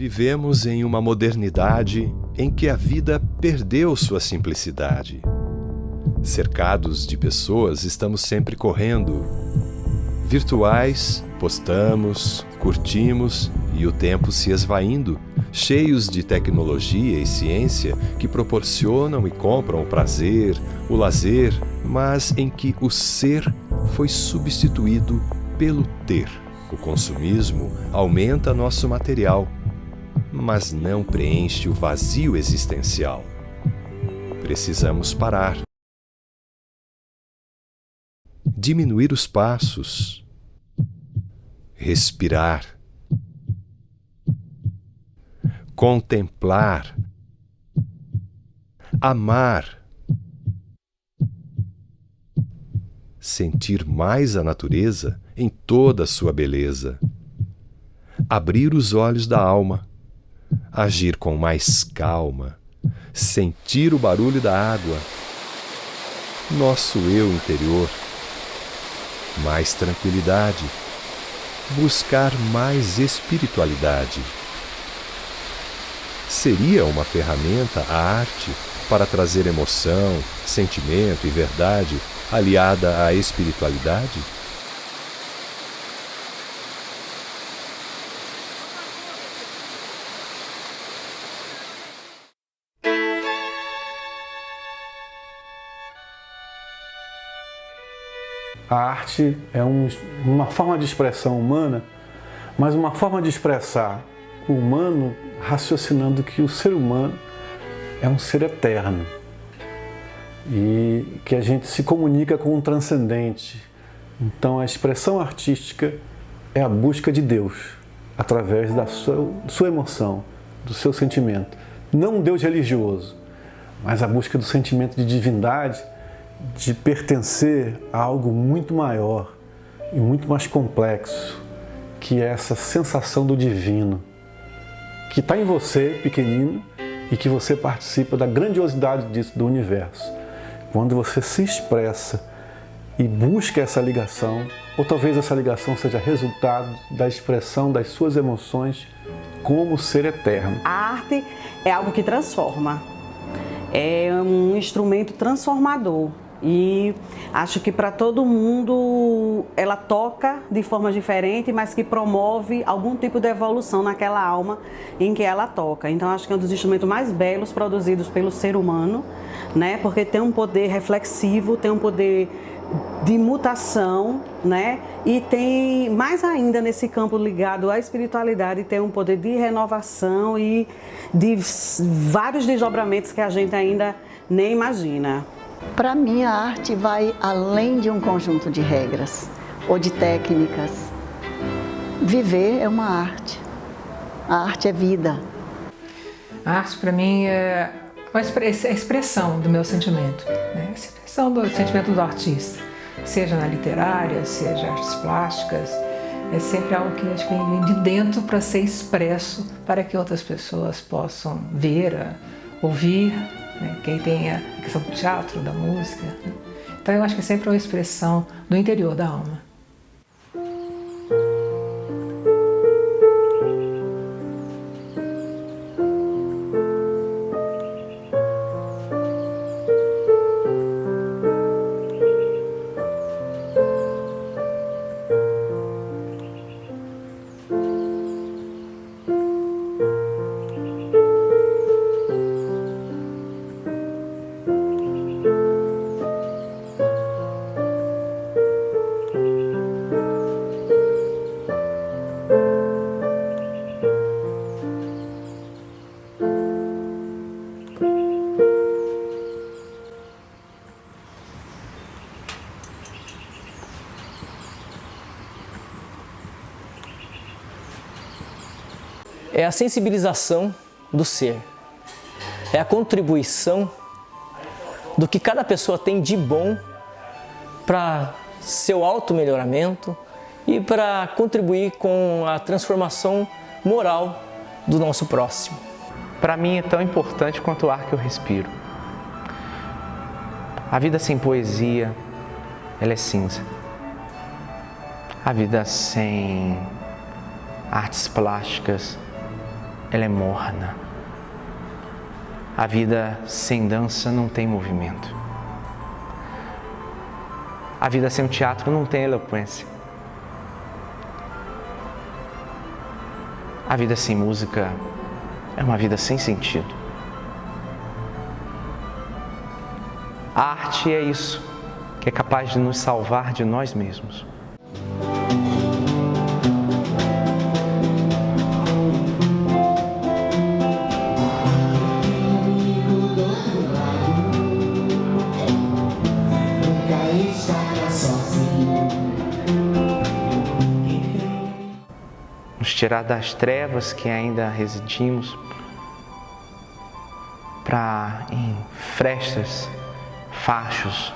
Vivemos em uma modernidade em que a vida perdeu sua simplicidade. Cercados de pessoas, estamos sempre correndo. Virtuais, postamos, curtimos e o tempo se esvaindo, cheios de tecnologia e ciência que proporcionam e compram o prazer, o lazer, mas em que o ser foi substituído pelo ter. O consumismo aumenta nosso material, mas não preenche o vazio existencial. Precisamos parar. Diminuir os passos. Respirar. Contemplar. Amar. Sentir mais a natureza em toda a sua beleza. Abrir os olhos da alma. Agir com mais calma. Sentir o barulho da água. Nosso eu interior. Mais tranquilidade. Buscar mais espiritualidade. Seria uma ferramenta a arte para trazer emoção, sentimento e verdade aliada à espiritualidade? A arte é uma forma de expressão humana, mas uma forma de expressar o humano raciocinando que o ser humano é um ser eterno e que a gente se comunica com o transcendente. Então a expressão artística é a busca de Deus através da sua emoção, do seu sentimento. Não um Deus religioso, mas a busca do sentimento de divindade, de pertencer a algo muito maior e muito mais complexo, que é essa sensação do divino, que está em você, pequenino, e que você participa da grandiosidade disso, do universo. Quando você se expressa e busca essa ligação, ou talvez essa ligação seja resultado da expressão das suas emoções como ser eterno. A arte é algo que transforma, é um instrumento transformador. E acho que para todo mundo ela toca de forma diferente, mas que promove algum tipo de evolução naquela alma em que ela toca. Então acho que é um dos instrumentos mais belos produzidos pelo ser humano, né? Porque tem um poder reflexivo, tem um poder de mutação, né? E tem mais ainda nesse campo ligado à espiritualidade, tem um poder de renovação e de vários desdobramentos que a gente ainda nem imagina. Para mim, a arte vai além de um conjunto de regras ou de técnicas. Viver é uma arte. A arte é vida. A arte, para mim, é a expressão do meu sentimento, né? A expressão do sentimento do artista, seja na literária, seja artes plásticas. É sempre algo que acho que vem de dentro para ser expresso para que outras pessoas possam ver, ouvir. Quem tem a questão do teatro, da música. Então eu acho que é sempre uma expressão do interior da alma. É a sensibilização do ser, é a contribuição do que cada pessoa tem de bom para seu auto-melhoramento e para contribuir com a transformação moral do nosso próximo. Para mim é tão importante quanto o ar que eu respiro. A vida sem poesia, ela é cinza. A vida sem artes plásticas, ela é morna. A vida sem dança não tem movimento. A vida sem o teatro não tem eloquência. A vida sem música é uma vida sem sentido. A arte é isso, que é capaz de nos salvar de nós mesmos. Nos tirar das trevas que ainda residimos para, em frestas, fachos,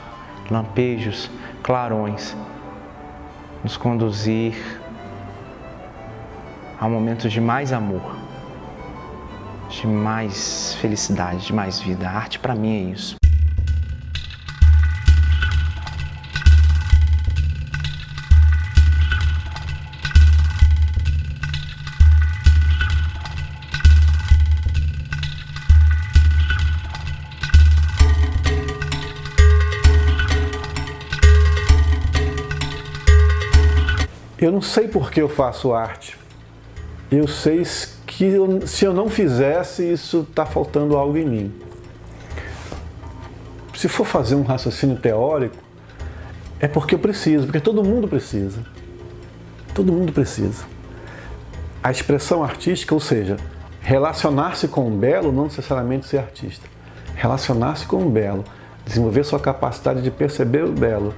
lampejos, clarões, nos conduzir a momentos de mais amor, de mais felicidade, de mais vida. A arte para mim é isso. Eu não sei por que eu faço arte. Eu sei que se eu não fizesse, isso está faltando algo em mim. Se for fazer um raciocínio teórico, é porque eu preciso, porque todo mundo precisa. Todo mundo precisa. A expressão artística, ou seja, relacionar-se com o belo, não necessariamente ser artista. Relacionar-se com o belo, desenvolver sua capacidade de perceber o belo,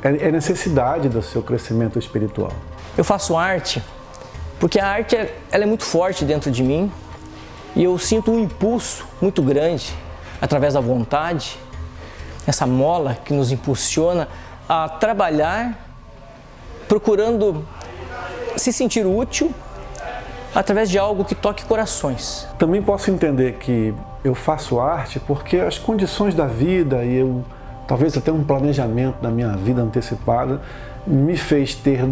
é necessidade do seu crescimento espiritual. Eu faço arte porque a arte ela é muito forte dentro de mim e eu sinto um impulso muito grande através da vontade, essa mola que nos impulsiona a trabalhar procurando se sentir útil através de algo que toque corações. Também posso entender que eu faço arte porque as condições da vida e talvez até um planejamento da minha vida antecipada me fez ter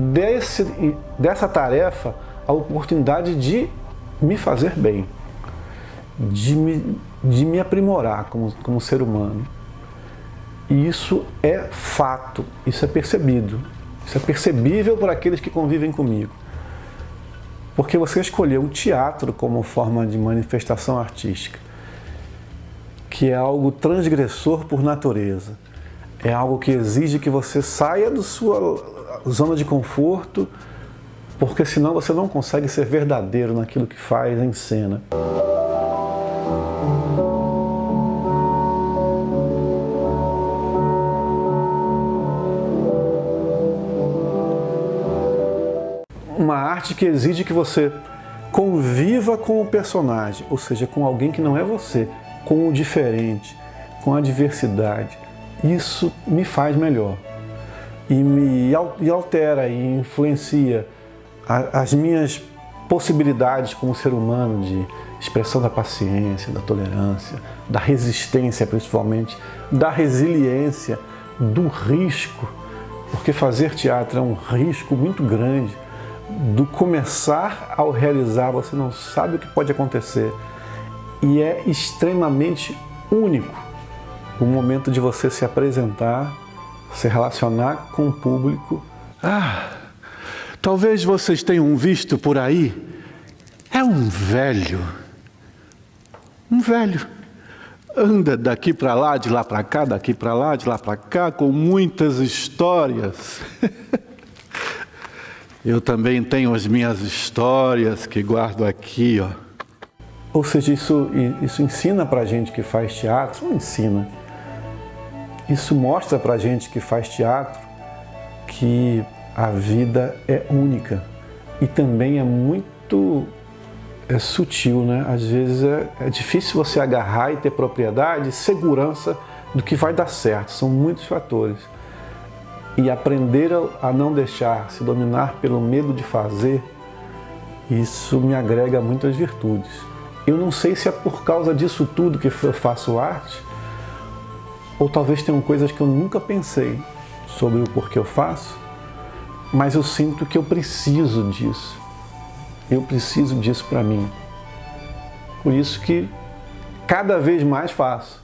dessa tarefa a oportunidade de me fazer bem, de me aprimorar como ser humano. E isso é fato, isso é percebido, isso é percebível por aqueles que convivem comigo. Porque você escolheu o teatro como forma de manifestação artística, que é algo transgressor por natureza. É algo que exige que você saia da sua zona de conforto, porque senão você não consegue ser verdadeiro naquilo que faz em cena. Uma arte que exige que você conviva com o personagem, ou seja, com alguém que não é você, com o diferente, com a diversidade. Isso me faz melhor e altera e influencia as minhas possibilidades como ser humano de expressão da paciência, da tolerância, da resistência principalmente, da resiliência, do risco, porque fazer teatro é um risco muito grande. Do começar ao realizar, você não sabe o que pode acontecer e é extremamente único o momento de você se apresentar, se relacionar com o público. Talvez vocês tenham visto por aí, é um velho. Anda daqui para lá, de lá para cá, daqui para lá, de lá para cá, com muitas histórias. Eu também tenho as minhas histórias que guardo aqui, ó. Ou seja, isso ensina pra gente que faz teatro, não ensina. Isso mostra pra gente que faz teatro que a vida é única e também é muito sutil, né? Às vezes é difícil você agarrar e ter propriedade, segurança do que vai dar certo. São muitos fatores. E aprender a não deixar se dominar pelo medo de fazer, isso me agrega muitas virtudes. Eu não sei se é por causa disso tudo que eu faço arte, ou talvez tenham coisas que eu nunca pensei sobre o porquê eu faço, mas eu sinto que eu preciso disso. Eu preciso disso para mim. Por isso que cada vez mais faço.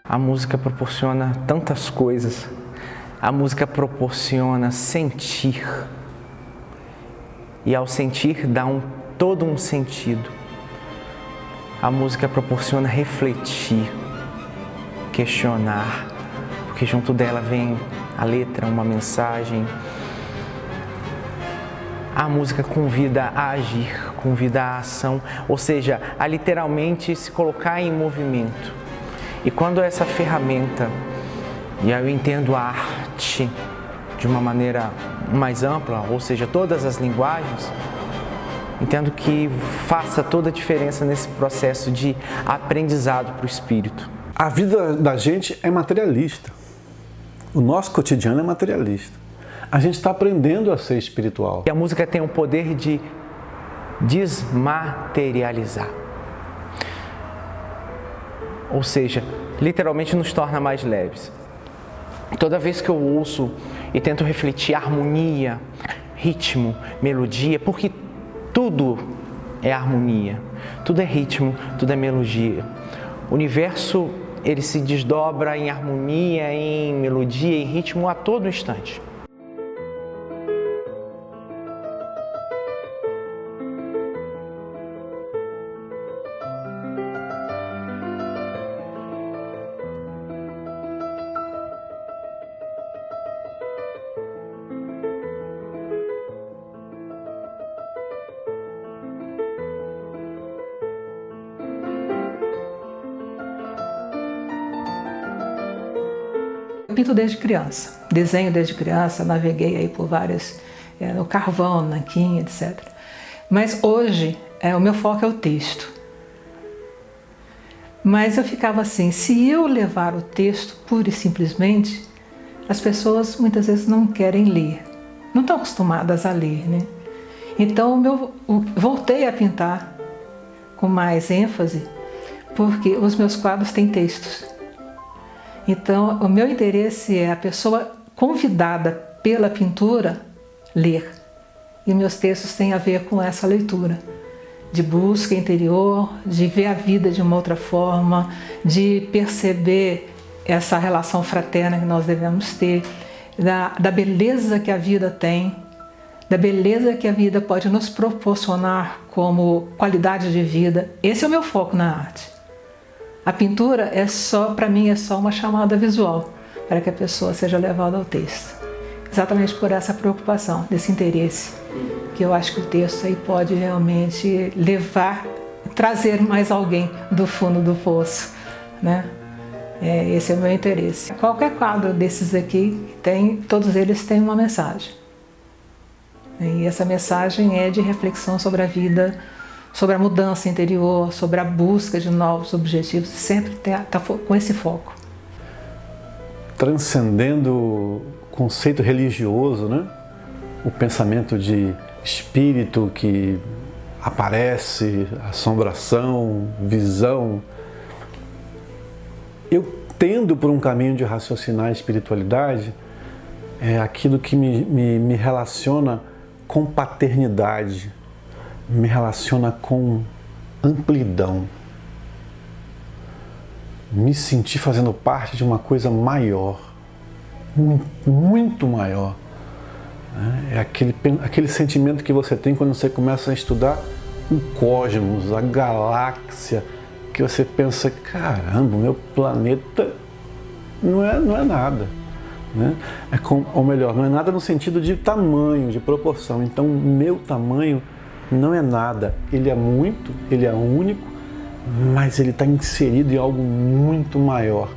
A música proporciona tantas coisas. A música proporciona sentir. E ao sentir dá todo um sentido. A música proporciona refletir, questionar, porque junto dela vem a letra, uma mensagem. A música convida a agir, convida a ação, ou seja, a literalmente se colocar em movimento. E quando essa ferramenta, e aí eu entendo a arte de uma maneira mais ampla, ou seja, todas as linguagens, entendo que faça toda a diferença nesse processo de aprendizado para o espírito. A vida da gente é materialista. O nosso cotidiano é materialista. A gente está aprendendo a ser espiritual. E a música tem o poder de desmaterializar. Ou seja, literalmente nos torna mais leves. Toda vez que eu ouço e tento refletir harmonia, ritmo, melodia, porque tudo é harmonia, tudo é ritmo, tudo é melodia. O universo, ele se desdobra em harmonia, em melodia, em ritmo a todo instante. Eu pinto desde criança, desenho desde criança, naveguei aí por várias, no carvão, nanquim, etc. Mas hoje, o meu foco é o texto. Mas eu ficava assim, se eu levar o texto pura e simplesmente, as pessoas muitas vezes não querem ler, não estão acostumadas a ler, né? Então voltei a pintar com mais ênfase, porque os meus quadros têm textos. Então, o meu interesse é a pessoa convidada pela pintura ler. E meus textos têm a ver com essa leitura, de busca interior, de ver a vida de uma outra forma, de perceber essa relação fraterna que nós devemos ter, da beleza que a vida tem, da beleza que a vida pode nos proporcionar como qualidade de vida. Esse é o meu foco na arte. A pintura para mim, é só uma chamada visual para que a pessoa seja levada ao texto. Exatamente por essa preocupação, desse interesse, que eu acho que o texto aí pode realmente trazer mais alguém do fundo do poço, né? Esse é o meu interesse. Qualquer quadro desses aqui, todos eles têm uma mensagem. E essa mensagem é de reflexão sobre a vida, sobre a mudança interior, sobre a busca de novos objetivos, sempre está com esse foco. Transcendendo o conceito religioso, né? O pensamento de espírito que aparece, assombração, visão, eu tendo por um caminho de raciocinar a espiritualidade, é aquilo que me relaciona com paternidade, me relaciona com amplidão, me sentir fazendo parte de uma coisa maior, muito maior. É aquele sentimento que você tem quando você começa a estudar o cosmos, a galáxia, que você pensa, caramba, o meu planeta não é nada. Né? Ou melhor, não é nada no sentido de tamanho, de proporção. Então, o meu tamanho não é nada, ele é muito, ele é único, mas ele está inserido em algo muito maior,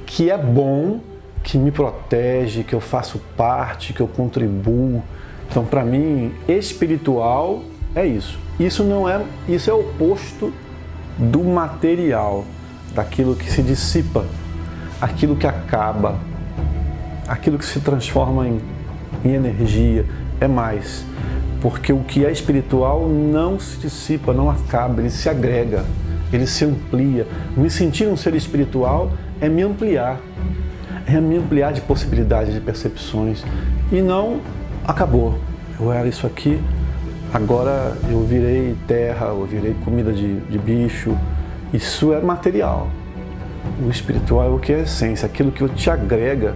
que é bom, que me protege, que eu faço parte, que eu contribuo. Então, para mim, espiritual é isso. Isso é o oposto do material, daquilo que se dissipa, aquilo que acaba, aquilo que se transforma em energia, é mais. Porque o que é espiritual não se dissipa, não acaba, ele se agrega, ele se amplia. Me sentir um ser espiritual é me ampliar de possibilidades, de percepções. E não acabou. Eu era isso aqui, agora eu virei terra, eu virei comida de bicho. Isso é material. O espiritual é o que é a essência, aquilo que te agrega.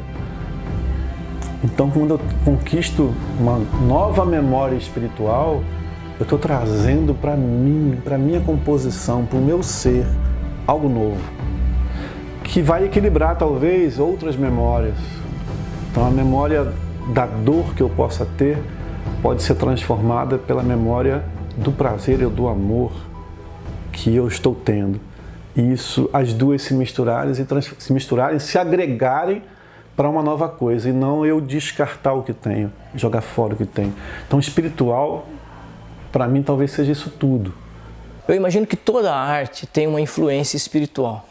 Então, quando eu conquisto uma nova memória espiritual, eu estou trazendo para mim, para minha composição, para o meu ser, algo novo, que vai equilibrar talvez outras memórias. Então, a memória da dor que eu possa ter pode ser transformada pela memória do prazer e do amor que eu estou tendo. E isso, as duas se misturarem, se agregarem para uma nova coisa, e não eu descartar o que tenho, jogar fora o que tenho. Então, espiritual, para mim, talvez seja isso tudo. Eu imagino que toda arte tem uma influência espiritual.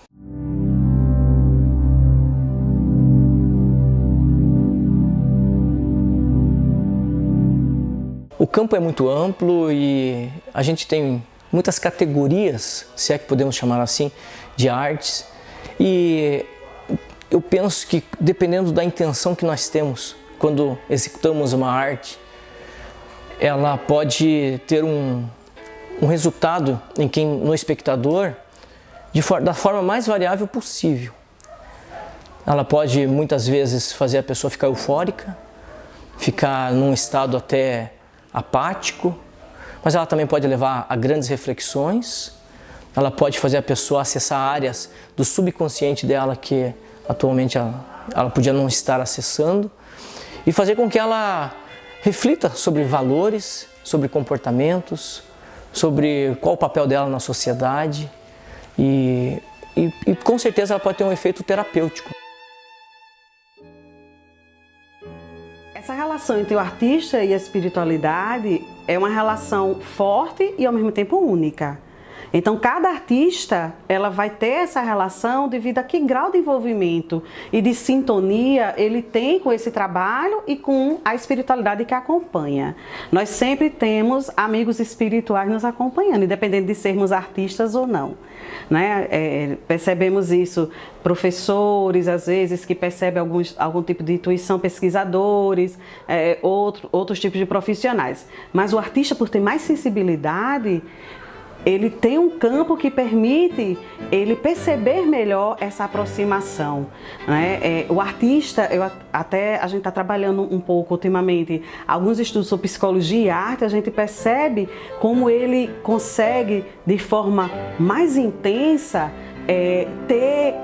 O campo é muito amplo e a gente tem muitas categorias, se é que podemos chamar assim, de artes. E eu penso que, dependendo da intenção que nós temos quando executamos uma arte, ela pode ter um resultado no espectador da forma mais variável possível. Ela pode, muitas vezes, fazer a pessoa ficar eufórica, ficar num estado até apático, mas ela também pode levar a grandes reflexões. Ela pode fazer a pessoa acessar áreas do subconsciente dela que atualmente ela podia não estar acessando, e fazer com que ela reflita sobre valores, sobre comportamentos, sobre qual o papel dela na sociedade, e com certeza ela pode ter um efeito terapêutico. Essa relação entre o artista e a espiritualidade é uma relação forte e ao mesmo tempo única. Então, cada artista, ela vai ter essa relação devido a que grau de envolvimento e de sintonia ele tem com esse trabalho e com a espiritualidade que acompanha. Nós sempre temos amigos espirituais nos acompanhando, independente de sermos artistas ou não. Né? Percebemos isso, professores, às vezes, que percebem algum tipo de intuição, pesquisadores, outros tipos de profissionais. Mas o artista, por ter mais sensibilidade, ele tem um campo que permite ele perceber melhor essa aproximação, né? O artista, a gente está trabalhando um pouco ultimamente, alguns estudos sobre psicologia e arte, a gente percebe como ele consegue, de forma mais intensa, ter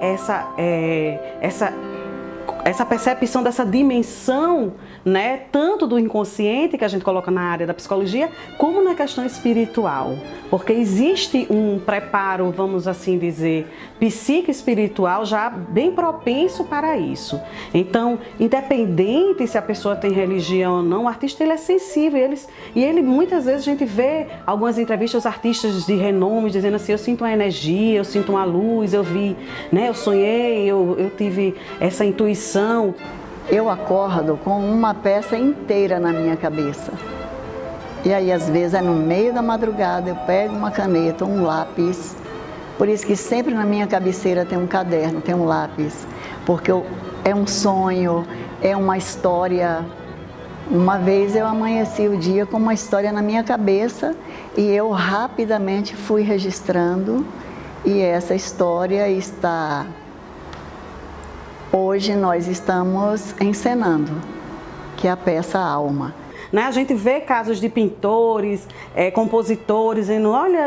essa percepção dessa dimensão, né, tanto do inconsciente que a gente coloca na área da psicologia, como na questão espiritual, porque existe um preparo, vamos assim dizer, psico-espiritual já bem propenso para isso. Então, independente se a pessoa tem religião ou não, o artista ele é sensível, ele muitas vezes a gente vê algumas entrevistas, artistas de renome dizendo assim: eu sinto uma energia, eu sinto uma luz, eu vi, né, eu sonhei, eu tive essa intuição. Eu acordo com uma peça inteira na minha cabeça. E aí, às vezes, é no meio da madrugada, eu pego uma caneta, um lápis. Por isso que sempre na minha cabeceira tem um caderno, tem um lápis. Porque é um sonho, é uma história. Uma vez eu amanheci o dia com uma história na minha cabeça e eu rapidamente fui registrando. E essa história está... Hoje nós estamos encenando, que é a peça Alma. Né? A gente vê casos de pintores, compositores, dizendo: olha,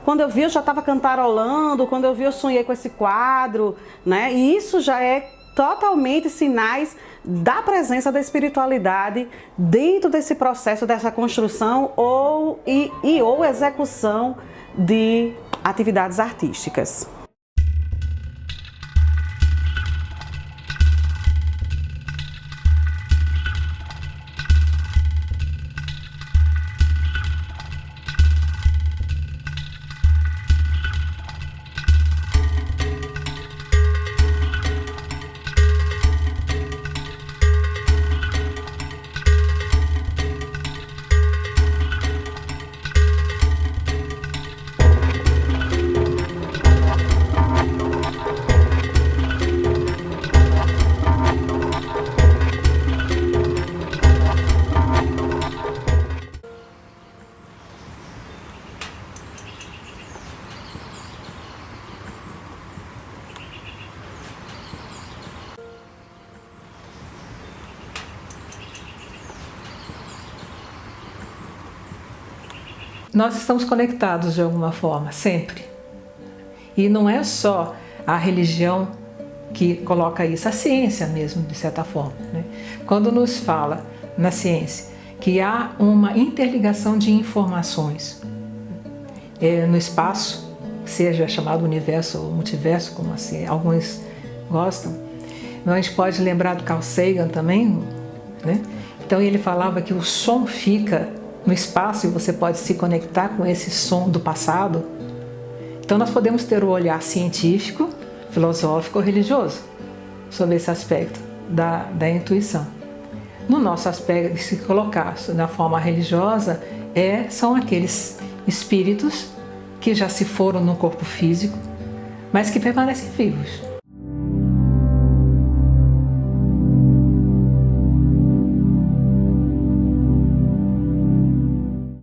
quando eu vi eu já estava cantarolando, quando eu vi eu sonhei com esse quadro, né? E isso já é totalmente sinais da presença da espiritualidade dentro desse processo, dessa construção ou execução de atividades artísticas. nós estamos conectados de alguma forma, sempre. E não é só a religião que coloca isso, a ciência mesmo, de certa forma, né? Quando nos fala na ciência que há uma interligação de informações no espaço, seja chamado universo ou multiverso, como assim alguns gostam, a gente pode lembrar do Carl Sagan também, né? Então ele falava que o som fica no espaço e você pode se conectar com esse som do passado. Então nós podemos ter o olhar científico, filosófico ou religioso sobre esse aspecto da intuição. No nosso aspecto de se colocar na forma religiosa, são aqueles espíritos que já se foram no corpo físico, mas que permanecem vivos.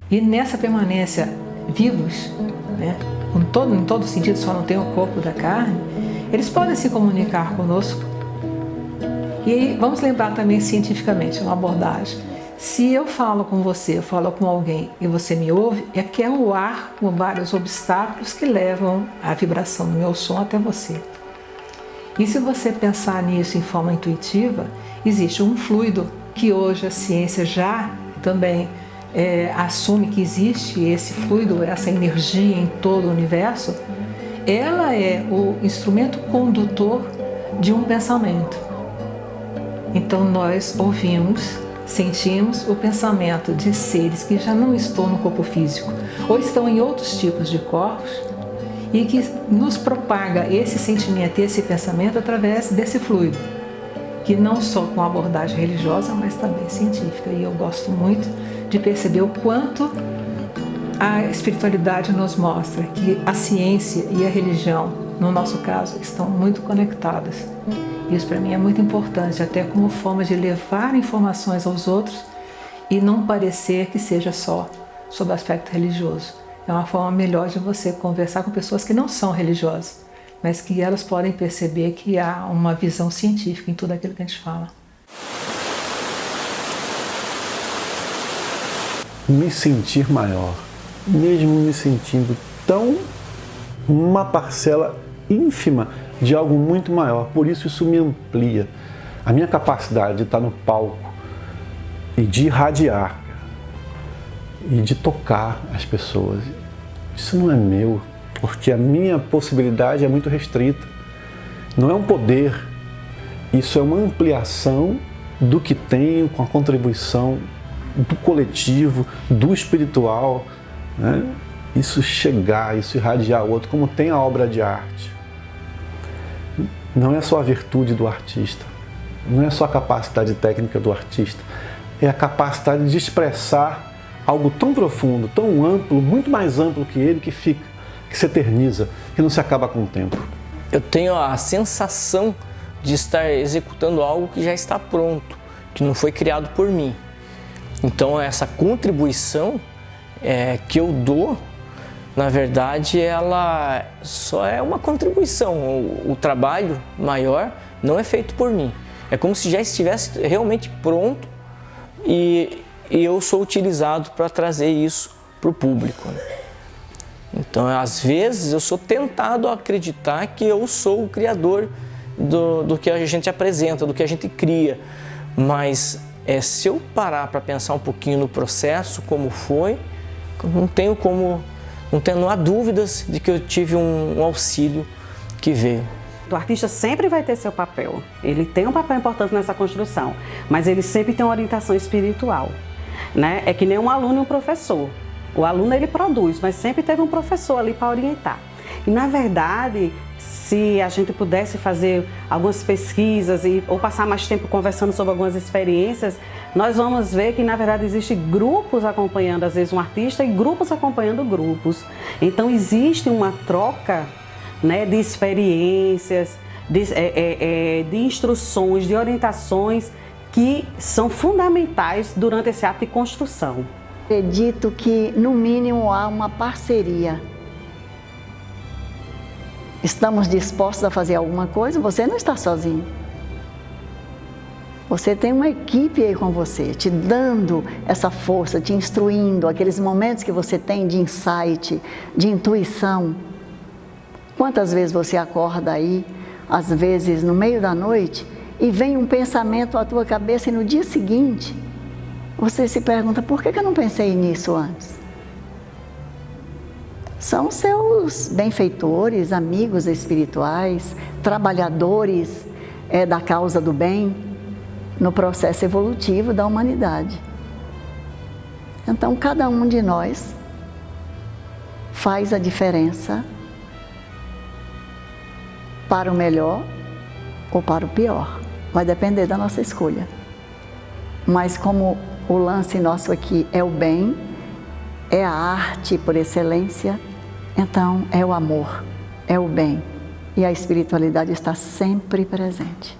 E nessa permanência vivos, né, em todo sentido, só não tem o corpo da carne, eles podem se comunicar conosco. E aí, vamos lembrar também cientificamente, uma abordagem. Se eu falo com você, eu falo com alguém e você me ouve, é que é o ar com vários obstáculos que levam a vibração do meu som até você. E se você pensar nisso em forma intuitiva, existe um fluido que hoje a ciência já também assume que existe esse fluido, essa energia em todo o universo. Ela é o instrumento condutor de um pensamento. Então nós ouvimos, sentimos o pensamento de seres que já não estão no corpo físico ou estão em outros tipos de corpos e que nos propaga esse sentimento e esse pensamento através desse fluido, que não só com abordagem religiosa, mas também científica. E eu gosto muito de perceber o quanto a espiritualidade nos mostra que a ciência e a religião, no nosso caso, estão muito conectadas. Isso para mim é muito importante, até como forma de levar informações aos outros e não parecer que seja só sob o aspecto religioso. É uma forma melhor de você conversar com pessoas que não são religiosas, mas que elas podem perceber que há uma visão científica em tudo aquilo que a gente fala. Me sentir maior, mesmo me sentindo tão uma parcela ínfima de algo muito maior. Por isso me amplia. A minha capacidade de estar no palco e de irradiar e de tocar as pessoas, isso não é meu, porque a minha possibilidade é muito restrita. Não é um poder, isso é uma ampliação do que tenho com a contribuição do coletivo, do espiritual, né? Isso chegar, isso irradiar o outro, como tem a obra de arte. Não é só a virtude do artista, não é só a capacidade técnica do artista, é a capacidade de expressar algo tão profundo, tão amplo, muito mais amplo que ele, que fica, que se eterniza, que não se acaba com o tempo. Eu tenho a sensação de estar executando algo que já está pronto, que não foi criado por mim. Então essa contribuição que eu dou, na verdade, ela só é uma contribuição. O trabalho maior não é feito por mim. É como se já estivesse realmente pronto e eu sou utilizado para trazer isso para o público. Então, às vezes, eu sou tentado a acreditar que eu sou o criador do que a gente apresenta, do que a gente cria. Mas se eu parar para pensar um pouquinho no processo, como foi, não há dúvidas de que eu tive um auxílio que veio. O artista sempre vai ter seu papel, ele tem um papel importante nessa construção, mas ele sempre tem uma orientação espiritual, né? É que nem um aluno e um professor. O aluno ele produz, mas sempre teve um professor ali para orientar. E na verdade, se a gente pudesse fazer algumas pesquisas ou passar mais tempo conversando sobre algumas experiências, nós vamos ver que na verdade existem grupos acompanhando às vezes um artista e grupos acompanhando grupos. Então existe uma troca, né, de experiências, de instruções, de orientações que são fundamentais durante esse ato de construção. Acredito que no mínimo há uma parceria. Estamos dispostos a fazer alguma coisa? Você não está sozinho. Você tem uma equipe aí com você, te dando essa força, te instruindo, aqueles momentos que você tem de insight, de intuição. Quantas vezes você acorda aí, às vezes no meio da noite, e vem um pensamento à tua cabeça e no dia seguinte, você se pergunta, por que eu não pensei nisso antes? São seus benfeitores, amigos espirituais, trabalhadores da causa do bem, no processo evolutivo da humanidade. Então, cada um de nós faz a diferença para o melhor ou para o pior. Vai depender da nossa escolha. Mas como o lance nosso aqui é o bem, é a arte por excelência, então é o amor, é o bem. E a espiritualidade está sempre presente.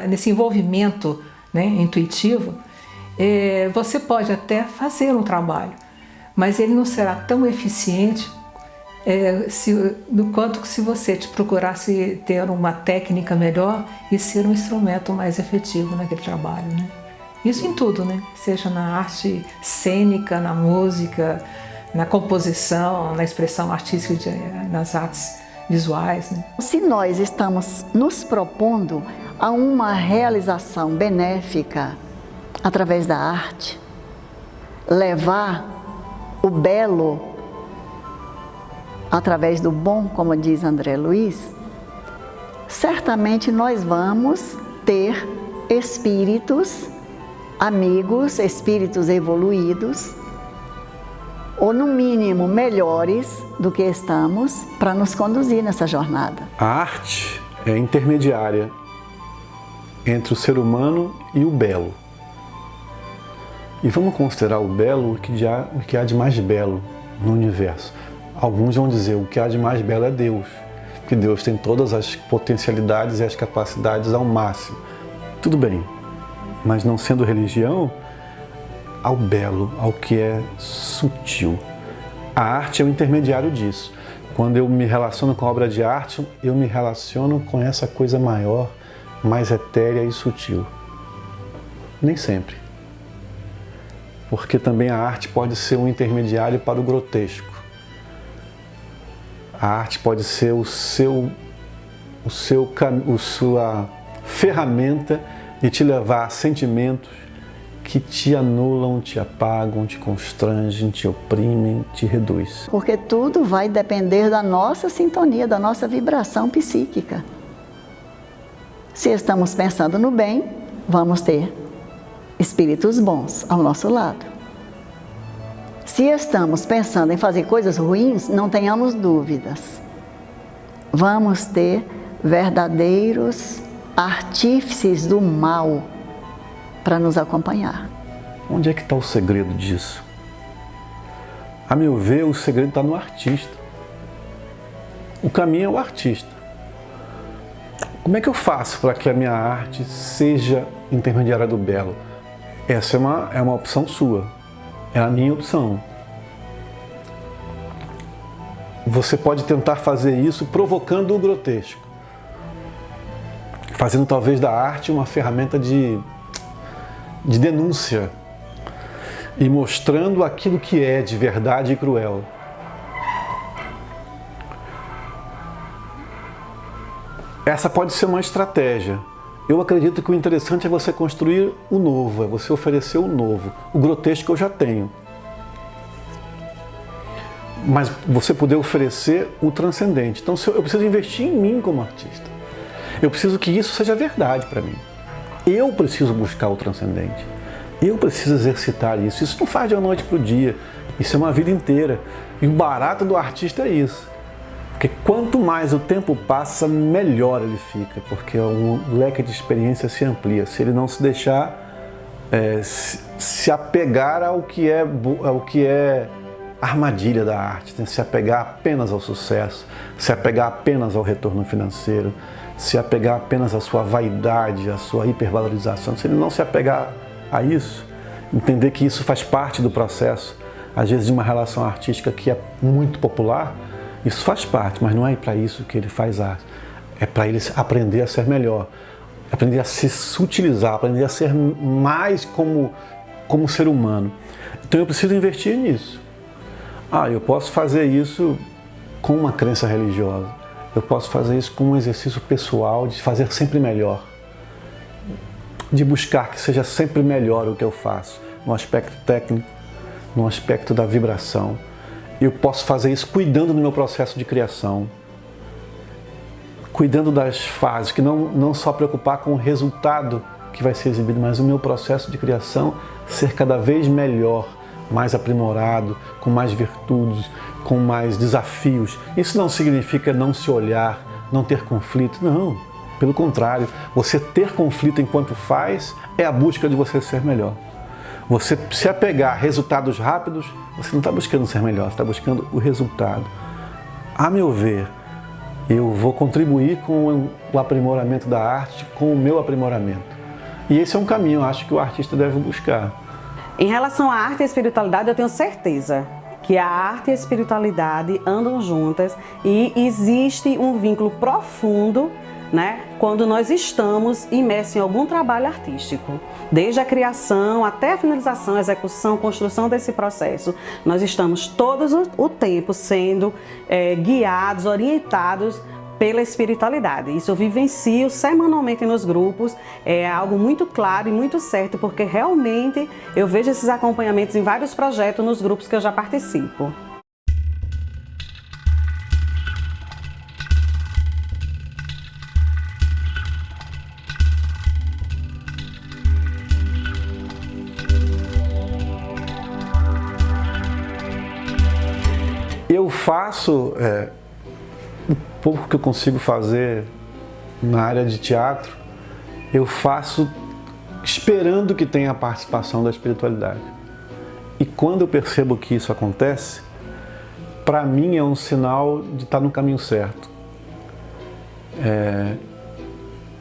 Nesse envolvimento, né, intuitivo, você pode até fazer um trabalho, mas ele não será tão eficiente quanto se você procurasse ter uma técnica melhor e ser um instrumento mais efetivo naquele trabalho, né? Isso em tudo, né? Seja na arte cênica, na música, na composição, na expressão artística, nas artes visuais, né? Se nós estamos nos propondo a uma realização benéfica através da arte, levar o belo através do bom, como diz André Luiz, certamente nós vamos ter espíritos amigos, espíritos evoluídos, ou no mínimo melhores do que estamos, para nos conduzir nessa jornada. A arte é intermediária entre o ser humano e o belo. E vamos considerar o belo o que há de mais belo no universo. Alguns vão dizer o que há de mais belo é Deus, porque Deus tem todas as potencialidades e as capacidades ao máximo. Tudo bem, mas não sendo religião, ao belo, ao que é sutil. A arte é o intermediário disso. Quando eu me relaciono com a obra de arte, eu me relaciono com essa coisa maior, mais etérea e sutil. Nem sempre. Porque também a arte pode ser um intermediário para o grotesco. A arte pode ser sua ferramenta de te levar a sentimentos que te anulam, te apagam, te constrangem, te oprimem, te reduz. Porque tudo vai depender da nossa sintonia, da nossa vibração psíquica. Se estamos pensando no bem, vamos ter espíritos bons ao nosso lado. Se estamos pensando em fazer coisas ruins, não tenhamos dúvidas. Vamos ter verdadeiros artífices do mal para nos acompanhar. Onde é que está o segredo disso? A meu ver, o segredo está no artista. O caminho é o artista. Como é que eu faço para que a minha arte seja intermediária do belo? Essa é uma opção sua. É a minha opção. Você pode tentar fazer isso provocando o grotesco. Fazendo talvez da arte uma ferramenta de denúncia e mostrando aquilo que é de verdade e cruel. Essa pode ser uma estratégia. Eu acredito que o interessante é você construir o novo, é você oferecer o novo. O grotesco eu já tenho. Mas você poder oferecer o transcendente. Então eu preciso investir em mim como artista. Eu preciso que isso seja verdade para mim. Eu preciso buscar o transcendente. Eu preciso exercitar isso. Isso não faz de uma noite para o dia. Isso é uma vida inteira. E o barato do artista é isso. Porque quanto mais o tempo passa, melhor ele fica, porque o leque de experiência se amplia. Se ele não se deixar se apegar ao que é armadilha da arte, né? Se apegar apenas ao sucesso, se apegar apenas ao retorno financeiro, se apegar apenas à sua vaidade, à sua hipervalorização. Se ele não se apegar a isso, entender que isso faz parte do processo, às vezes de uma relação artística que é muito popular, isso faz parte, mas não é para isso que ele faz arte. É para ele aprender a ser melhor, aprender a se sutilizar, aprender a ser mais como ser humano. Então eu preciso investir nisso. Eu posso fazer isso com uma crença religiosa. Eu posso fazer isso com um exercício pessoal de fazer sempre melhor. De buscar que seja sempre melhor o que eu faço, no aspecto técnico, no aspecto da vibração. Eu posso fazer isso cuidando do meu processo de criação, cuidando das fases, que não só preocupar com o resultado que vai ser exibido, mas o meu processo de criação ser cada vez melhor, mais aprimorado, com mais virtudes, com mais desafios. Isso não significa não se olhar, não ter conflito, não. Pelo contrário, você ter conflito enquanto faz é a busca de você ser melhor. Você se apegar a resultados rápidos, você não está buscando ser melhor, você está buscando o resultado. A meu ver, eu vou contribuir com o aprimoramento da arte, com o meu aprimoramento. E esse é um caminho, eu acho, que o artista deve buscar. Em relação à arte e espiritualidade, eu tenho certeza que a arte e a espiritualidade andam juntas e existe um vínculo profundo, né, quando nós estamos imersos em algum trabalho artístico. Desde a criação até a finalização, a execução, construção desse processo, nós estamos todos o tempo sendo guiados, orientados pela espiritualidade. Isso eu vivencio semanalmente nos grupos, é algo muito claro e muito certo, porque realmente eu vejo esses acompanhamentos em vários projetos nos grupos que eu já participo. Eu faço o pouco que eu consigo fazer na área de teatro, eu faço esperando que tenha a participação da espiritualidade. E quando eu percebo que isso acontece, para mim é um sinal de estar no caminho certo.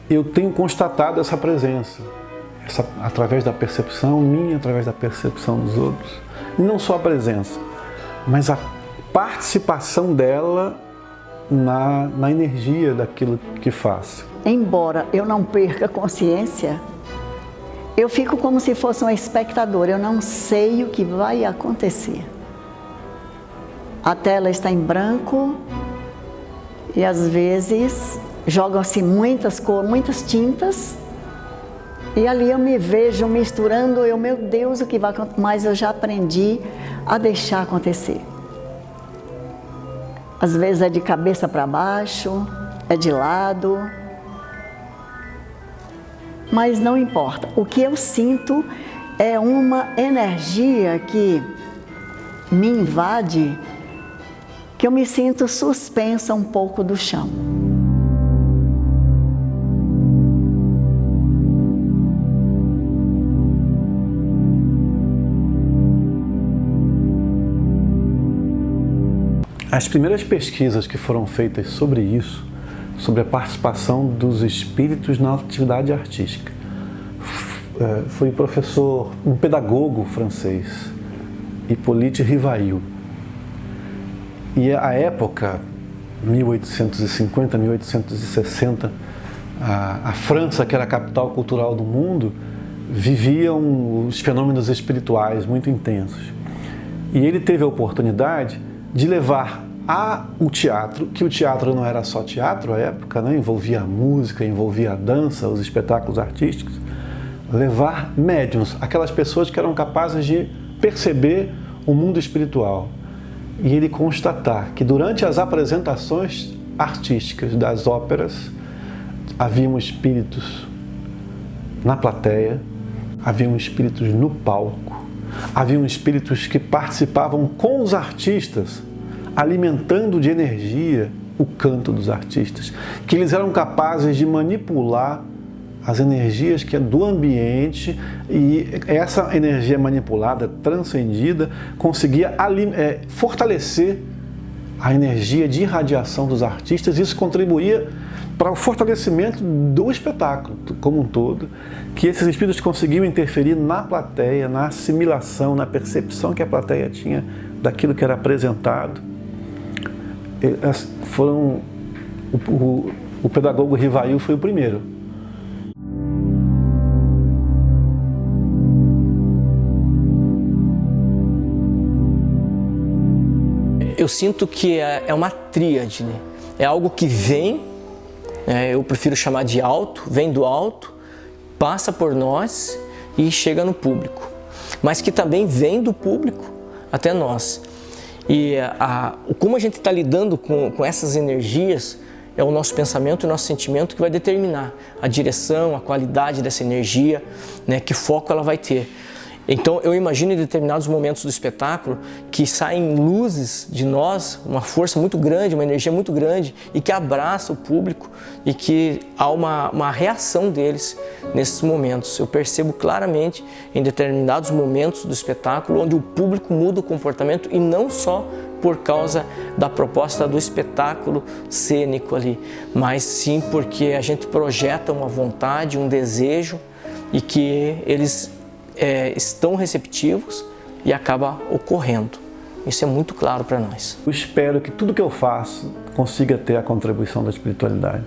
Eu tenho constatado essa presença, através da percepção minha, através da percepção dos outros. E não só a presença, mas a participação dela na energia daquilo que faço. Embora eu não perca consciência, eu fico como se fosse uma espectadora, eu não sei o que vai acontecer. A tela está em branco e às vezes jogam-se muitas cores, muitas tintas, e ali eu me vejo misturando, meu Deus, o que vai acontecer? Mas eu já aprendi a deixar acontecer. Às vezes é de cabeça para baixo, é de lado, mas não importa. O que eu sinto é uma energia que me invade, que eu me sinto suspensa um pouco do chão. As primeiras pesquisas que foram feitas sobre isso, sobre a participação dos espíritos na atividade artística, foi um pedagogo francês, Hippolyte Rivail. E à época, 1850, 1860, a França, que era a capital cultural do mundo, viviam os fenômenos espirituais muito intensos. E ele teve a oportunidade de levar o teatro, que o teatro não era só teatro à época, né? Envolvia a música, envolvia a dança, os espetáculos artísticos, levar médiuns, aquelas pessoas que eram capazes de perceber o mundo espiritual. E ele constatar que durante as apresentações artísticas das óperas, haviam espíritos na plateia, haviam espíritos no palco, haviam espíritos que participavam com os artistas alimentando de energia o canto dos artistas, que eles eram capazes de manipular as energias que é do ambiente, e essa energia manipulada, transcendida, conseguia fortalecer a energia de irradiação dos artistas. Isso contribuía para o fortalecimento do espetáculo como um todo, que esses espíritos conseguiam interferir na plateia, na assimilação, na percepção que a plateia tinha daquilo que era apresentado. O pedagogo Rivail foi o primeiro. Eu sinto que é uma tríade, né? É algo que vem, eu prefiro chamar de alto, vem do alto, passa por nós e chega no público, mas que também vem do público até nós. E como a gente está lidando com essas energias é o nosso pensamento e o nosso sentimento que vai determinar a direção, a qualidade dessa energia, né, que foco ela vai ter. Então eu imagino em determinados momentos do espetáculo que saem luzes de nós, uma força muito grande, uma energia muito grande e que abraça o público e que há uma reação deles nesses momentos. Eu percebo claramente em determinados momentos do espetáculo onde o público muda o comportamento, e não só por causa da proposta do espetáculo cênico ali, mas sim porque a gente projeta uma vontade, um desejo, e que eles estão receptivos e acaba ocorrendo. Isso é muito claro para nós. Eu espero que tudo que eu faço consiga ter a contribuição da espiritualidade,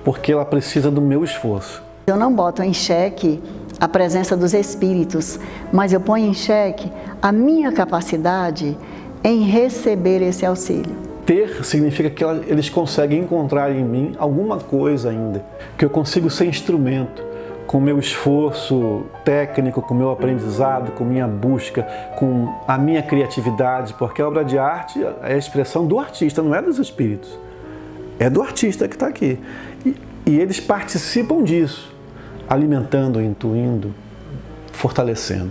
porque ela precisa do meu esforço. Eu não boto em xeque a presença dos espíritos, mas eu ponho em xeque a minha capacidade em receber esse auxílio. Ter significa que eles conseguem encontrar em mim alguma coisa ainda, que eu consigo ser instrumento, com o meu esforço técnico, com o meu aprendizado, com minha busca, com a minha criatividade, porque a obra de arte é a expressão do artista, não é dos espíritos. É do artista que está aqui. E eles participam disso, alimentando, intuindo, fortalecendo.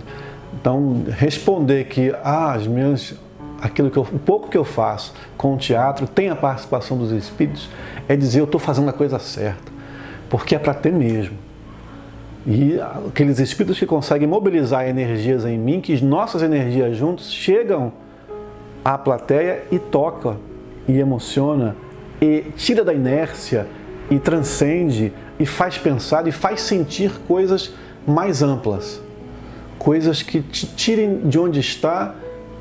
Então, responder que o pouco que eu faço com o teatro tem a participação dos espíritos, é dizer eu estou fazendo a coisa certa, porque é para ter mesmo. E aqueles espíritos que conseguem mobilizar energias em mim, que nossas energias juntos chegam à plateia e toca, e emociona, e tira da inércia, e transcende, e faz pensar, e faz sentir coisas mais amplas. Coisas que te tirem de onde está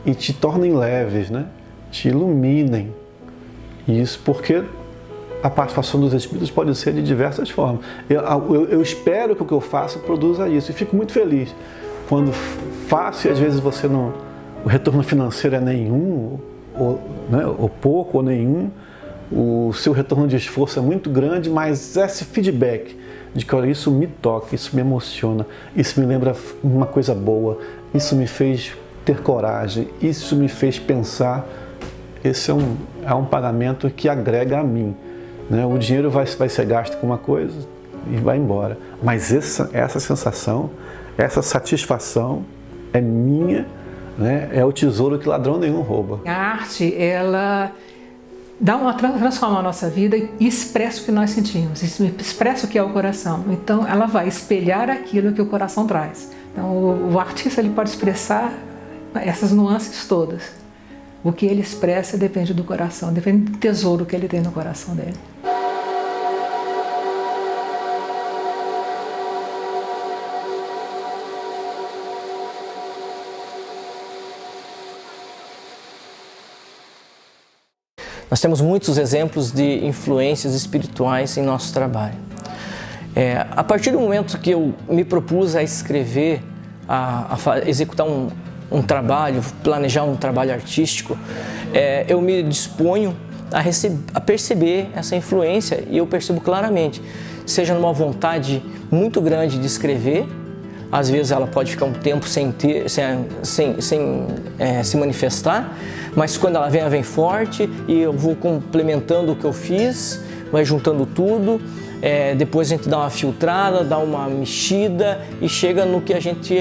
e te tornem leves, né? Te iluminem. Isso porque a participação dos espíritos pode ser de diversas formas. Eu espero que o que eu faço produza isso, e fico muito feliz quando faço, e às vezes o retorno financeiro é nenhum, ou pouco, ou nenhum, o seu retorno de esforço é muito grande, mas esse feedback de que olha, isso me toca, isso me emociona, isso me lembra uma coisa boa, isso me fez ter coragem, isso me fez pensar, esse é um pagamento que agrega a mim. O dinheiro vai ser gasto com uma coisa e vai embora. Mas essa sensação, essa satisfação é minha, né? É o tesouro que ladrão nenhum rouba. A arte, ela transforma a nossa vida e expressa o que nós sentimos, expressa o que é o coração. Então ela vai espelhar aquilo que o coração traz. Então o artista ele pode expressar essas nuances todas. O que ele expressa depende do coração, depende do tesouro que ele tem no coração dele. Nós temos muitos exemplos de influências espirituais em nosso trabalho. A partir do momento que eu me propus a escrever, a executar um trabalho, planejar um trabalho artístico, eu me disponho a perceber essa influência, e eu percebo claramente, seja numa vontade muito grande de escrever, às vezes ela pode ficar um tempo sem se manifestar, mas quando ela vem forte, e eu vou complementando o que eu fiz, vai juntando tudo, depois a gente dá uma filtrada, dá uma mexida e chega no que a gente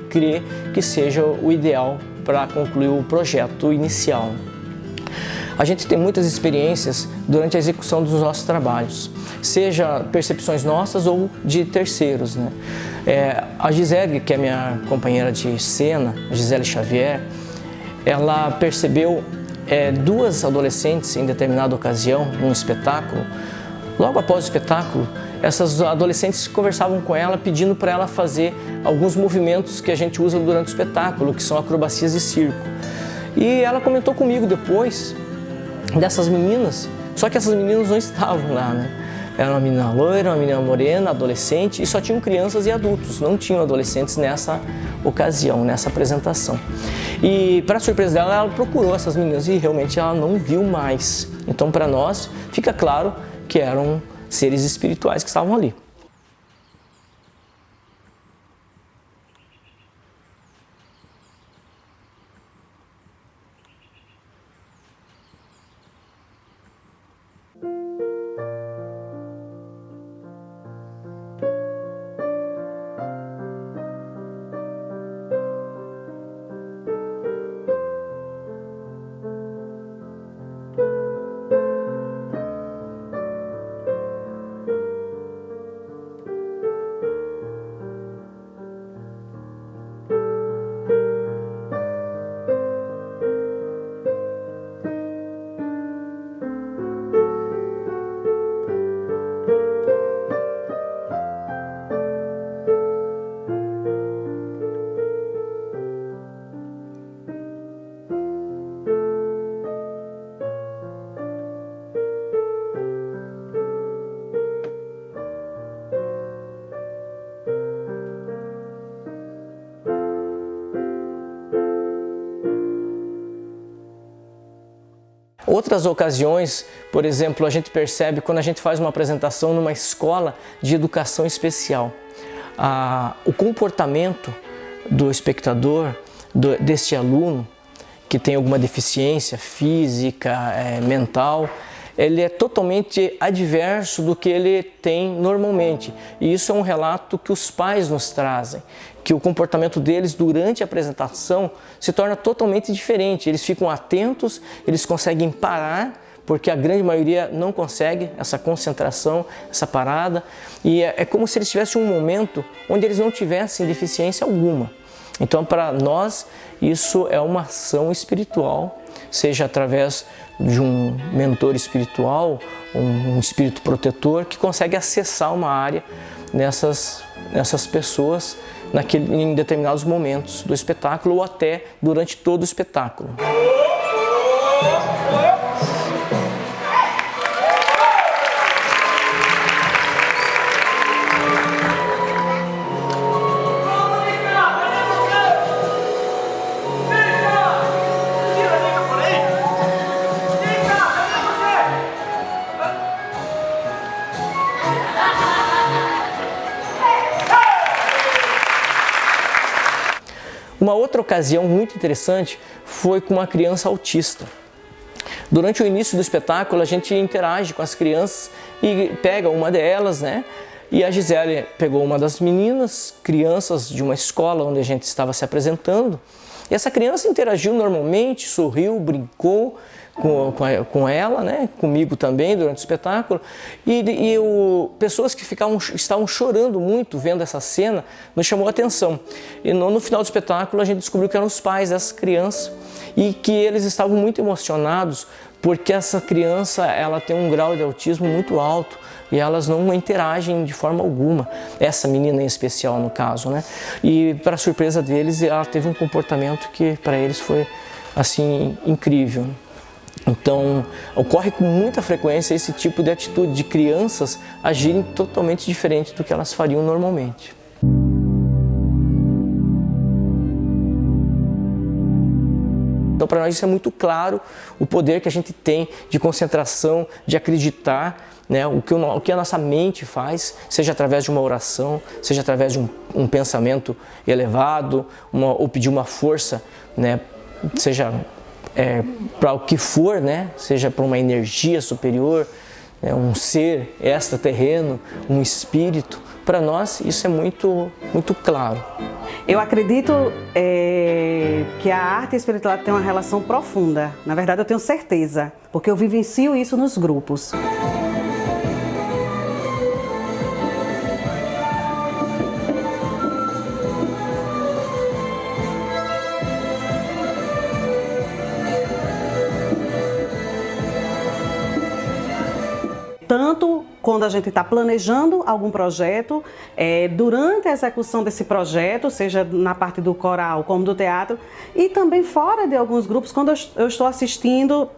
crê que seja o ideal para concluir o projeto inicial. A gente tem muitas experiências durante a execução dos nossos trabalhos, seja percepções nossas ou de terceiros, né? A Gisele, que é minha companheira de cena, Gisele Xavier, ela percebeu duas adolescentes em determinada ocasião, num espetáculo. Logo após o espetáculo, essas adolescentes conversavam com ela pedindo para ela fazer alguns movimentos que a gente usa durante o espetáculo, que são acrobacias de circo. E ela comentou comigo depois dessas meninas, só que essas meninas não estavam lá, né? Era uma menina loira, uma menina morena, adolescente, e só tinham crianças e adultos, não tinham adolescentes nessa ocasião, nessa apresentação. E para surpresa dela, ela procurou essas meninas e realmente ela não viu mais. Então para nós fica claro que eram seres espirituais que estavam ali. Outras ocasiões, por exemplo, a gente percebe quando a gente faz uma apresentação numa escola de educação especial. O comportamento do espectador, deste aluno que tem alguma deficiência física, mental, ele é totalmente adverso do que ele tem normalmente. E isso é um relato que os pais nos trazem, que o comportamento deles durante a apresentação se torna totalmente diferente. Eles ficam atentos, eles conseguem parar, porque a grande maioria não consegue essa concentração, essa parada. E é como se eles tivessem um momento onde eles não tivessem deficiência alguma. Então, para nós, isso é uma ação espiritual, seja através de um mentor espiritual, um espírito protetor que consegue acessar uma área nessas pessoas em determinados momentos do espetáculo ou até durante todo o espetáculo. Uma outra ocasião muito interessante foi com uma criança autista. Durante o início do espetáculo, a gente interage com as crianças e pega uma delas, né? E a Gisele pegou uma das meninas, crianças de uma escola onde a gente estava se apresentando. E essa criança interagiu normalmente, sorriu, brincou com ela, né? Comigo também durante o espetáculo. Pessoas que estavam chorando muito vendo essa cena nos chamou a atenção. E no final do espetáculo a gente descobriu que eram os pais dessa criança e que eles estavam muito emocionados porque essa criança ela tem um grau de autismo muito alto e elas não interagem de forma alguma, essa menina em especial no caso, né? E para surpresa deles, ela teve um comportamento que para eles foi assim incrível. Então, ocorre com muita frequência esse tipo de atitude de crianças agirem totalmente diferente do que elas fariam normalmente. Então, para nós isso é muito claro, o poder que a gente tem de concentração, de acreditar, né, o que a nossa mente faz, seja através de uma oração, seja através de um pensamento elevado, ou pedir uma força, né, seja para o que for, né, seja para uma energia superior, né, um ser extraterreno, um espírito, para nós isso é muito claro. Eu acredito que a arte e a espiritualidade têm uma relação profunda. Na verdade, eu tenho certeza, porque eu vivencio isso nos grupos. Tanto quando a gente está planejando algum projeto, durante a execução desse projeto, seja na parte do coral como do teatro, e também fora de alguns grupos, quando eu estou assistindo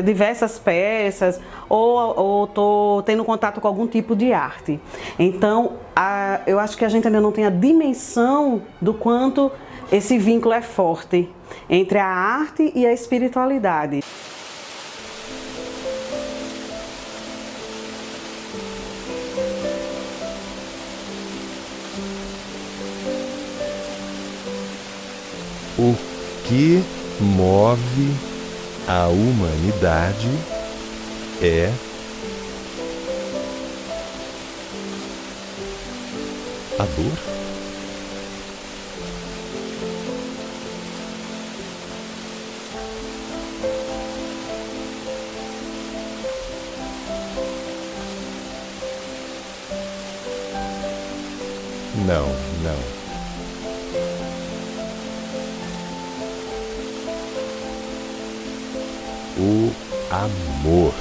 diversas peças ou estou tendo contato com algum tipo de arte. Então, eu acho que a gente ainda não tem a dimensão do quanto esse vínculo é forte entre a arte e a espiritualidade. O que move a humanidade é a dor. Não, não. O amor.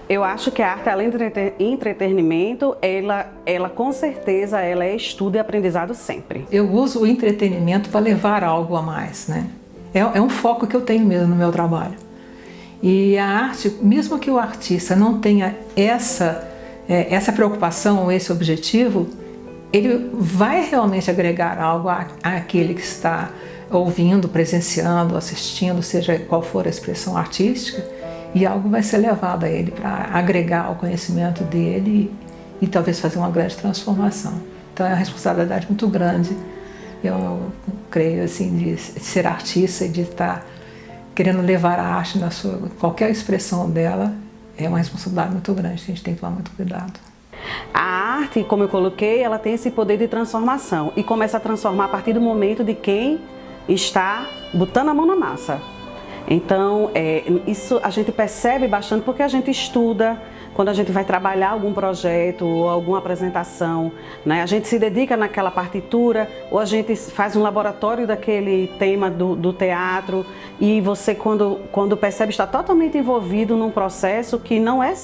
Eu acho que a arte, além de entretenimento, ela com certeza ela é estudo e aprendizado sempre. Eu uso o entretenimento para levar algo a mais, né? É um foco que eu tenho mesmo no meu trabalho. E a arte, mesmo que o artista não tenha essa preocupação, esse objetivo, ele vai realmente agregar algo àquele que está ouvindo, presenciando, assistindo, seja qual for a expressão artística, e algo vai ser levado a ele para agregar ao conhecimento dele e talvez fazer uma grande transformação. Então é uma responsabilidade muito grande, eu creio, assim, de ser artista e de estar querendo levar a arte na sua qualquer expressão dela. É uma responsabilidade muito grande, a gente tem que tomar muito cuidado. A arte, como eu coloquei, ela tem esse poder de transformação e começa a transformar a partir do momento de quem está botando a mão na massa. Então, isso a gente percebe bastante porque a gente estuda, quando a gente vai trabalhar algum projeto ou alguma apresentação, né? A gente se dedica naquela partitura ou a gente faz um laboratório daquele tema do teatro e você, quando percebe, está totalmente envolvido num processo que não é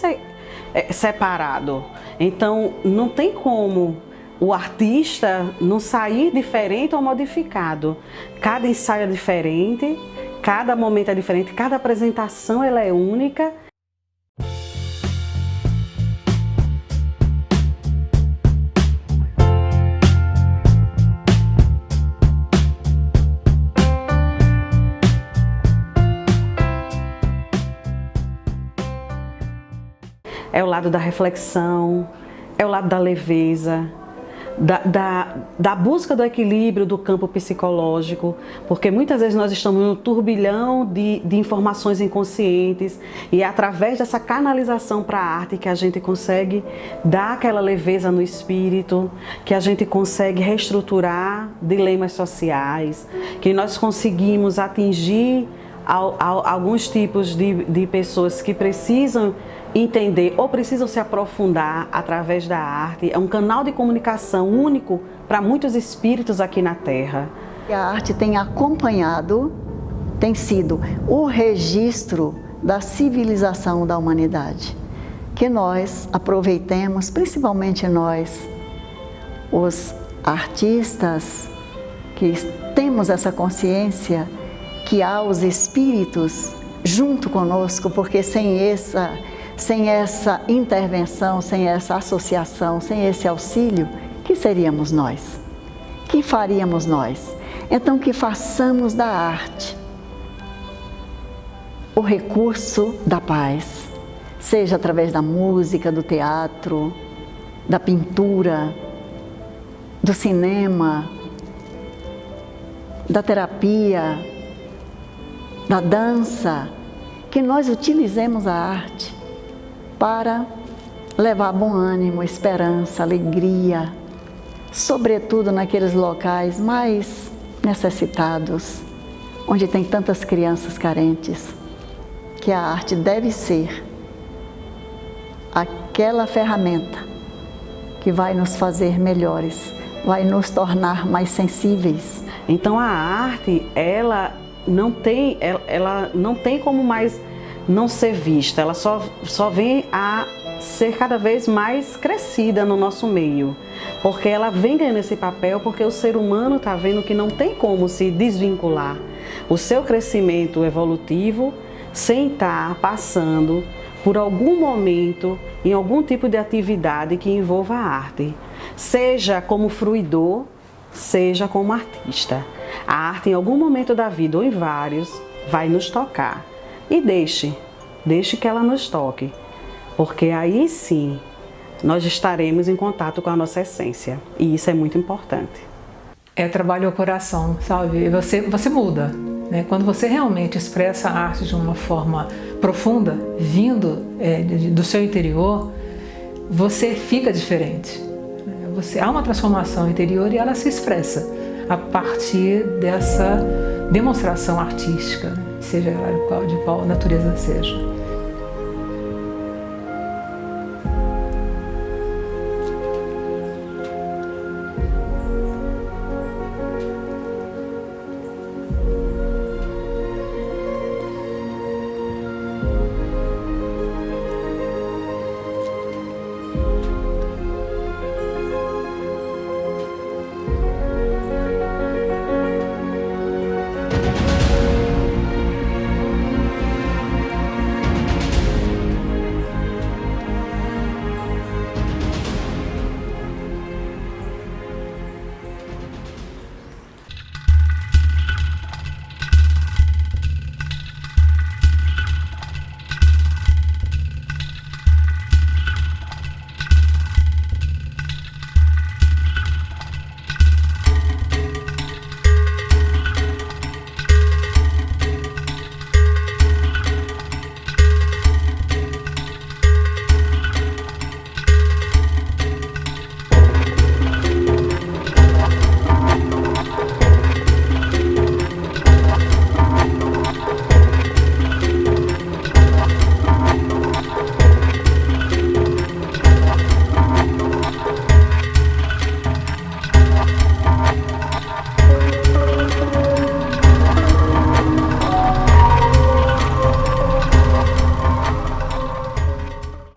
separado. Então, não tem como o artista não sair diferente ou modificado. Cada ensaio é diferente, cada momento é diferente, cada apresentação ela é única. É o lado da reflexão, é o lado da leveza, da busca do equilíbrio do campo psicológico, porque muitas vezes nós estamos num turbilhão de informações inconscientes e é através dessa canalização para a arte que a gente consegue dar aquela leveza no espírito, que a gente consegue reestruturar dilemas sociais, que nós conseguimos atingir alguns tipos de pessoas que precisam entender ou precisam se aprofundar através da arte. É um canal de comunicação único para muitos espíritos aqui na Terra. A arte tem acompanhado, tem sido o registro da civilização da humanidade. Que nós aproveitemos, principalmente nós, os artistas, que temos essa consciência que há os espíritos junto conosco, porque sem essa intervenção, sem essa associação, sem esse auxílio, que seríamos nós? Que faríamos nós? Então que façamos da arte o recurso da paz, seja através da música, do teatro, da pintura, do cinema, da terapia, da dança, que nós utilizemos a arte para levar bom ânimo, esperança, alegria, sobretudo naqueles locais mais necessitados, onde tem tantas crianças carentes, que a arte deve ser aquela ferramenta que vai nos fazer melhores, vai nos tornar mais sensíveis. Então a arte, ela não tem como mais não ser vista, ela só vem a ser cada vez mais crescida no nosso meio, porque ela vem ganhando esse papel porque o ser humano está vendo que não tem como se desvincular o seu crescimento evolutivo sem estar passando por algum momento em algum tipo de atividade que envolva a arte, seja como fruidor, seja como artista. A arte em algum momento da vida ou em vários vai nos tocar e deixe que ela nos toque, porque aí sim nós estaremos em contato com a nossa essência e isso é muito importante. Trabalho ao coração, sabe? Você muda, né? Quando você realmente expressa a arte de uma forma profunda, vindo do seu interior, você fica diferente. Há uma transformação interior e ela se expressa a partir dessa demonstração artística, seja ela de qual natureza seja.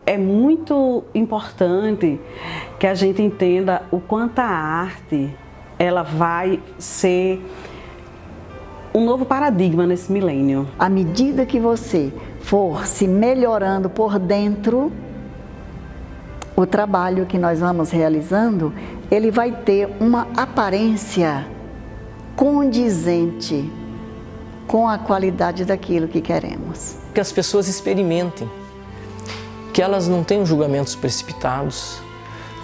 É muito importante que a gente entenda o quanto a arte ela vai ser um novo paradigma nesse milênio. À medida que você for se melhorando por dentro, o trabalho que nós vamos realizando, ele vai ter uma aparência condizente com a qualidade daquilo que queremos. Que as pessoas experimentem, que elas não tenham julgamentos precipitados,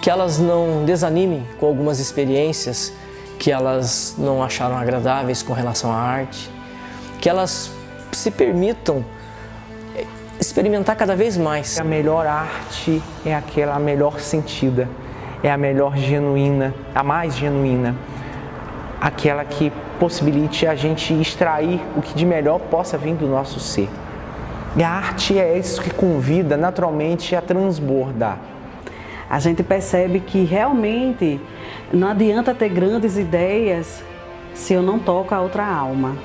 que elas não desanimem com algumas experiências que elas não acharam agradáveis com relação à arte, que elas se permitam experimentar cada vez mais. A melhor arte é aquela melhor sentida, é a melhor genuína, a mais genuína, aquela que possibilite a gente extrair o que de melhor possa vir do nosso ser. E a arte é isso que convida naturalmente a transbordar. A gente percebe que realmente não adianta ter grandes ideias se eu não toco a outra alma.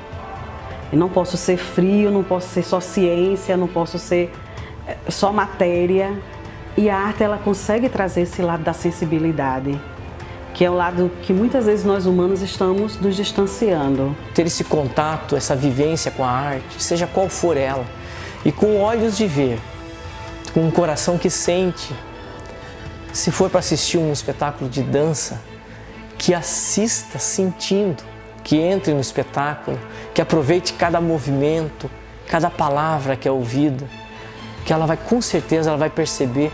Eu não posso ser frio, não posso ser só ciência, não posso ser só matéria. E a arte ela consegue trazer esse lado da sensibilidade, que é o lado que muitas vezes nós humanos estamos nos distanciando. Ter esse contato, essa vivência com a arte, seja qual for ela, e com olhos de ver, com um coração que sente. Se for para assistir um espetáculo de dança, que assista sentindo, que entre no espetáculo, que aproveite cada movimento, cada palavra que é ouvida, que ela vai, com certeza, ela vai perceber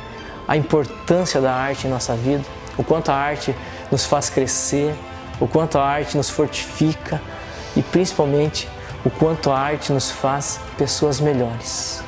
a importância da arte em nossa vida, o quanto a arte nos faz crescer, o quanto a arte nos fortifica e principalmente o quanto a arte nos faz pessoas melhores.